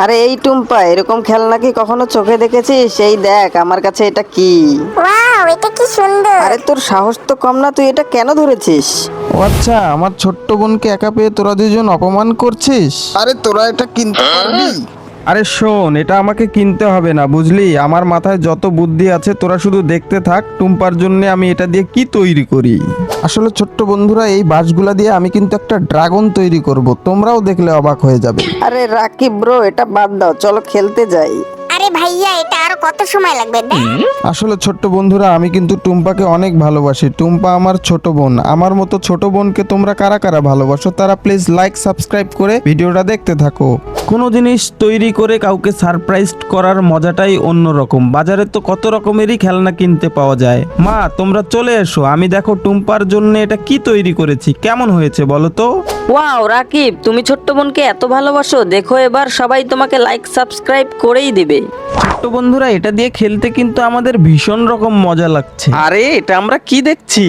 আরে এই টুম্পা, এরকম খেলনা কি কখনো চোখে দেখেছিস? এই দেখ আমার কাছে এটা কি। ওয়াও, এটা কি সুন্দর। আরে তোর সাহস তো কম না, তুই এটা কেন ধরেছিস? ও আচ্ছা, আমার ছোট্ট বোনকে একা পেয়ে তোরা দুজন অপমান করছিস। আরে তোরা এটা কিনতে পারবি? আরে শোন, এটা আমাকে কিনতে হবে না বুঝলি, আমার মাথায় যত বুদ্ধি আছে তোরা শুধু দেখতে থাক টুম্পার জন্য আমি এটা দিয়ে কি তৈরি করি। আসলে ছোট্ট বন্ধুরা, এই বাঁশগুলা দিয়ে আমি কিন্তু একটা ড্রাগন তৈরি করব, তোমরাও দেখলে অবাক হয়ে যাবে। আরে রাকিব ব্রো, এটা বাদ দাও, চলো খেলতে যাই। আরে ভাইয়া, এটা আরো কত সময় লাগবে? আসলে ছোট্ট বন্ধুরা, আমি কিন্তু টুম্পাকে অনেক ভালোবাসি। টুম্পা আমার ছোট বোন। আমার মতো ছোট বোনকে তোমরা কারা কারা ভালোবাসো তারা প্লিজ লাইক সাবস্ক্রাইব করে ভিডিওটা দেখতে থাকো। কোনো জিনিস তৈরি করে কাউকে সারপ্রাইজ করার মজাটাই অন্যরকম। বাজারে তো কত রকমেরই খেলনা কিনতে পাওয়া যায়। মা, তোমরা চলে এসো, আমি দেখো টুম্পার জন্য এটা কি তৈরি করেছি, কেমন হয়েছে বলো তো। ওয়াও রাকিব, তুমি ছোট্ট বোনকে এত ভালোবাসো, দেখো এবার সবাই তোমাকে লাইক সাবস্ক্রাইব করেই দিবে। ছোট্ট বন্ধুরা, এটা দিয়ে খেলতে কিন্তু আমাদের ভীষণ রকম মজা লাগছে। আরে এটা আমরা কি দেখছি?